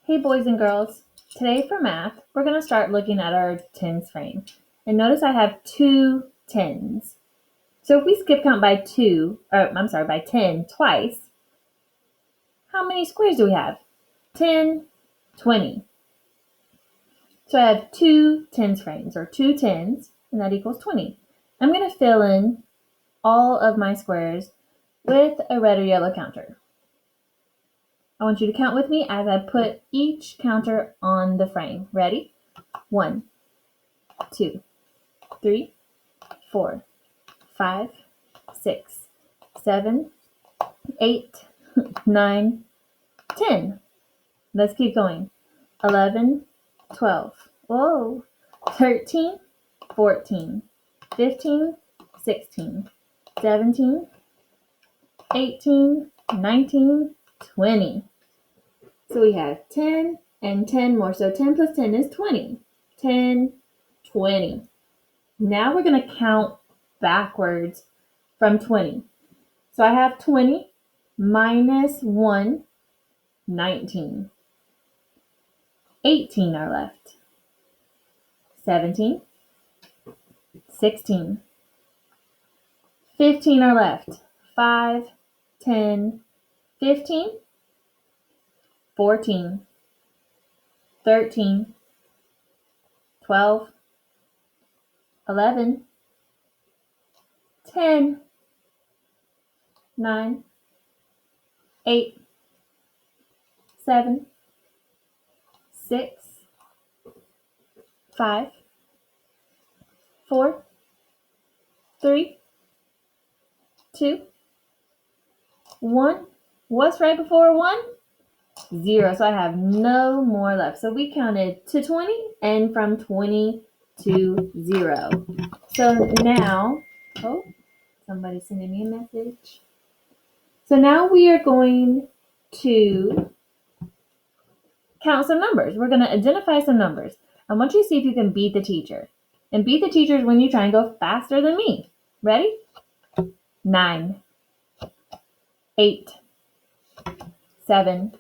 Hey boys and girls, today for math, we're going to start looking at our tens frame. And notice I have two tens. So if we skip count by 10 twice, how many squares do we have? 10, 20. So I have two tens frames, or two tens, and that equals 20. I'm going to fill in all of my squares with a red or yellow counter. I want you to count with me as I put each counter on the frame. Ready? 1, 2, 3, 4, 5, 6, 7, 8, 9, 10. Let's keep going. 11, 12. Whoa. 13, 14, 15, 16, 17, 18, 19, 20. So we have 10 and 10 more. So 10 plus 10 is 20. 10, 20. Now we're going to count backwards from 20. So I have 20 minus 1, 19. 18 are left. 17, 16. 15 are left. 5, 10, 15, 14, 13, 12, 11, 10, 9, 8, 7, 6, 5, 4, 3, 2, 1. What's right before 1? 0. So I have no more left. So we counted to 20 and from 20 to 0. So now, somebody's sending me a message. So now we are going to count some numbers. We're going to identify some numbers. I want you to see if you can beat the teacher. And beat the teacher is when you try and go faster than me. Ready? 9, 8, 7,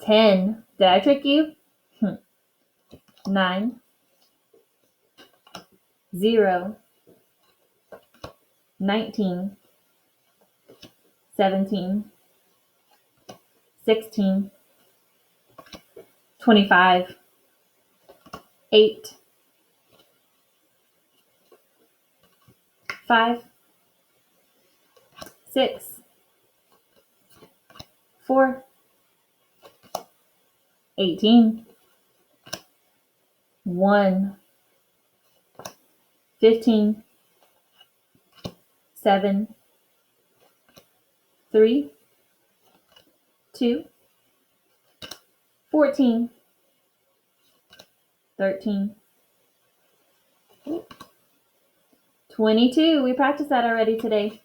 10. Did I trick you? 9, 0, 19, 17, 16, 25, 8, 5, 6, 4, 18, 1, 15, 7, 3, 2, 14, 13, 22. We practiced that already today.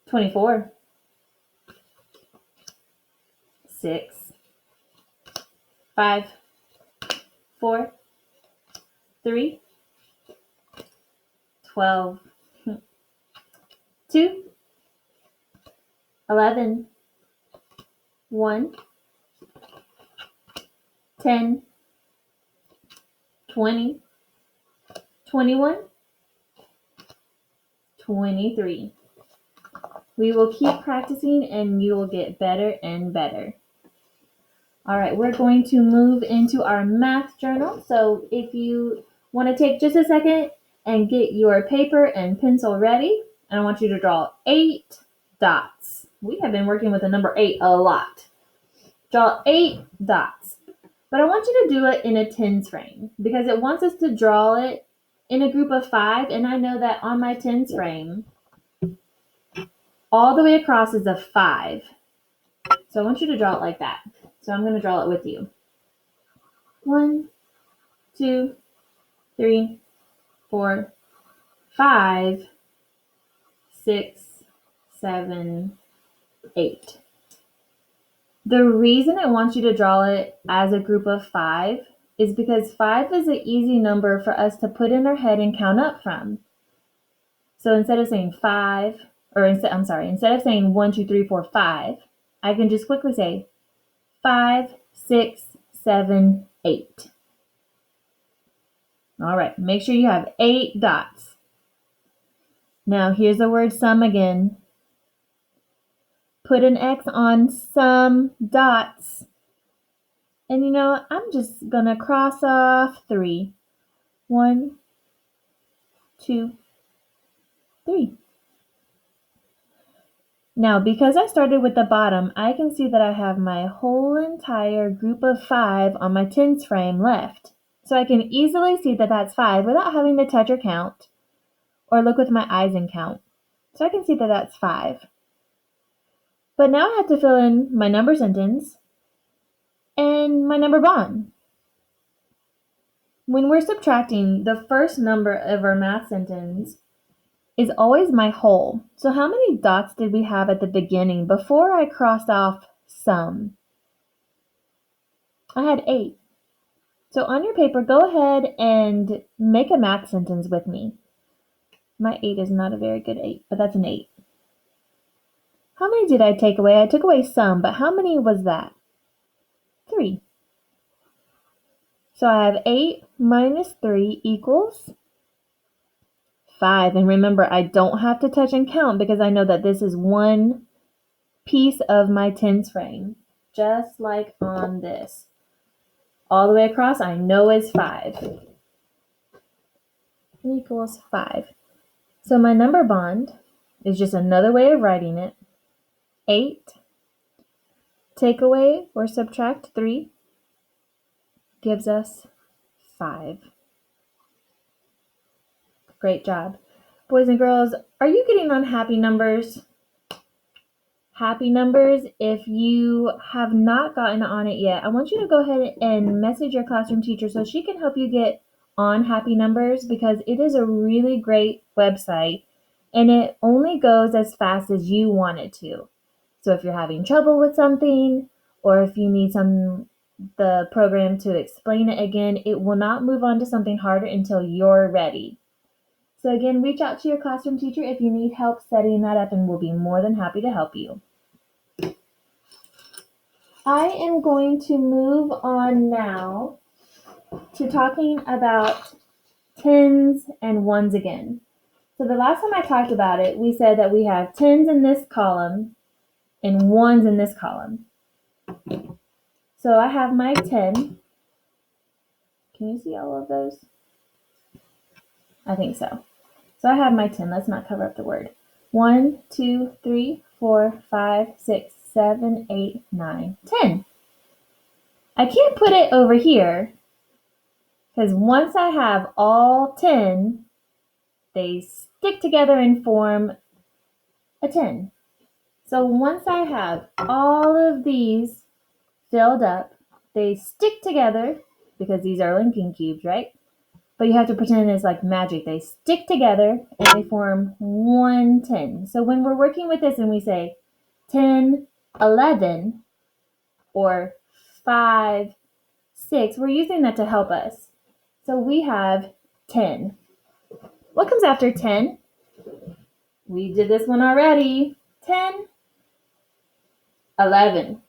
24, 6, 5, 4, 3, 12, 2, 11, 1, 10, 20, 21, 23. We will keep practicing and you will get better and better. All right, we're going to move into our math journal. So if you want to take just a second and get your paper and pencil ready, and I want you to draw 8 dots. We have been working with the number 8 a lot. Draw 8 dots. But I want you to do it in a tens frame because it wants us to draw it in a group of 5, and I know that on my tens frame, all the way across is a 5. So I want you to draw it like that. So I'm going to draw it with you. 1, 2, 3, 4, 5, 6, 7, 8. The reason I want you to draw it as a group of 5 is because 5 is an easy number for us to put in our head and count up from. So instead of saying 5, instead of saying 1, 2, 3, 4, 5, I can just quickly say 5, 6, 7, 8. All right, make sure you have 8 dots. Now here's the word sum again. Put an X on some dots. And I'm just going to cross off 3. 1, 2, 3. Now, because I started with the bottom, I can see that I have my whole entire group of 5 on my tens frame left. So I can easily see that that's 5 without having to touch or count, or look with my eyes and count. So I can see that that's 5. But now I have to fill in my number sentence and my number bond. When we're subtracting, the first number of our math sentence is always my whole. So how many dots did we have at the beginning before I crossed off some? I had 8. So on your paper, go ahead and make a math sentence with me. My 8 is not a very good 8, but that's an 8. How many did I take away? I took away some, but how many was that? 3. So I have 8 minus 3 equals 5. And remember, I don't have to touch and count because I know that this is one piece of my tens frame, just like on this. All the way across, I know is 5. Equals 5. So my number bond is just another way of writing it. 8, take away or subtract 3, gives us 5. Great job. Boys and girls, are you getting on happy numbers? Happy numbers, if you have not gotten on it yet, I want you to go ahead and message your classroom teacher so she can help you get on happy numbers, because it is a really great website and it only goes as fast as you want it to. So if you're having trouble with something, or if you need the program to explain it again, it will not move on to something harder until you're ready. So again, reach out to your classroom teacher if you need help setting that up, and we'll be more than happy to help you. I am going to move on now to talking about tens and ones again. So the last time I talked about it, we said that we have tens in this column and ones in this column. So I have my 10. Can you see all of those? I think so. So I have my 10. Let's not cover up the word. 1, 2, 3, 4, 5, 6, 7, 8, 9, 10. I can't put it over here because once I have all 10, they stick together and form a 10. So once I have all of these filled up, they stick together because these are linking cubes, right? But you have to pretend it's like magic. They stick together and they form one 10. So when we're working with this and we say 10, 11, or 5, 6, we're using that to help us. So we have 10. What comes after 10? We did this one already. 10, 11.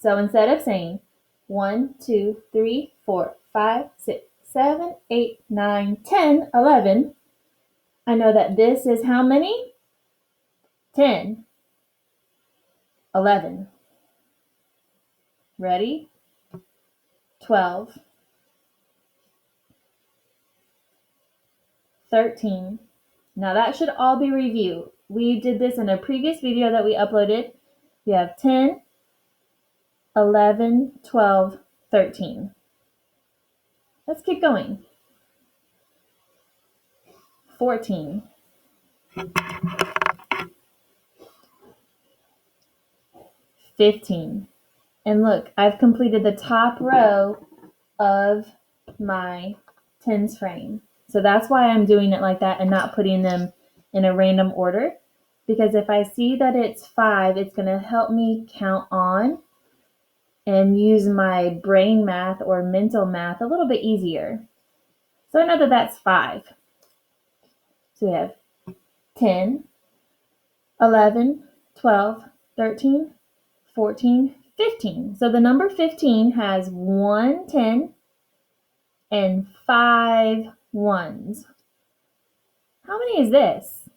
So instead of saying 1, 2, 3, 4, 5, 6, 7, 8, 9, 10, 11, I know that this is how many? 10, 11. Ready? 12, 13. Now that should all be reviewed. We did this in a previous video that we uploaded. We have 10, 11, 12, 13. Let's keep going. 14. 15. And look, I've completed the top row of my tens frame. So that's why I'm doing it like that and not putting them in a random order. Because if I see that it's 5, it's going to help me count on and use my brain math or mental math a little bit easier. So I know that that's 5. So we have 10, 11, 12, 13, 14, 15. So the number 15 has 1 10 and 5 ones. How many is this?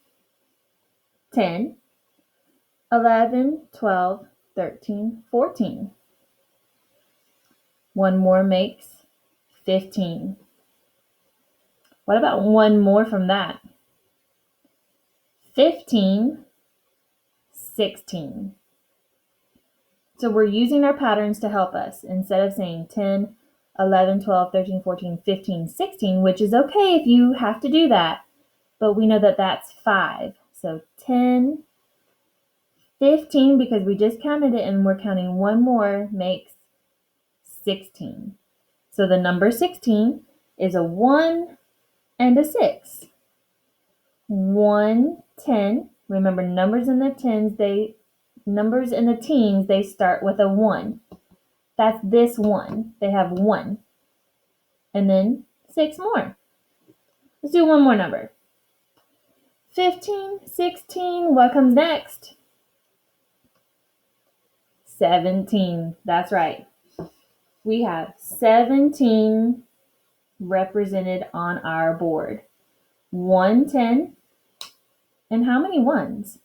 10, 11, 12, 13, 14. One more makes 15. What about one more from that? 15, 16. So we're using our patterns to help us. Instead of saying 10, 11, 12, 13, 14, 15, 16, which is okay if you have to do that, but we know that that's 5. So 10, 15, because we just counted it and we're counting one more, makes 16. So the number 16 is a 1 and a 6. 1, 10. Remember, numbers in the teens, they start with a 1. That's this one. They have 1. And then 6 more. Let's do one more number. 15, 16. What comes next? 17. That's right. We have 17 represented on our board. 1 10. And how many ones?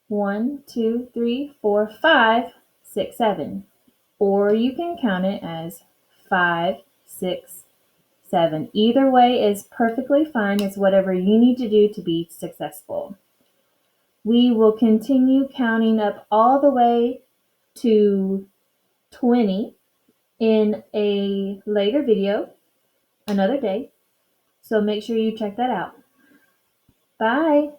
1, 2, 3, 4, 5, 6, 7. Or you can count it as 5, 6, 7. Either way is perfectly fine. It's whatever you need to do to be successful. We will continue counting up all the way to 20 in a later video, another day. So make sure you check that out. Bye.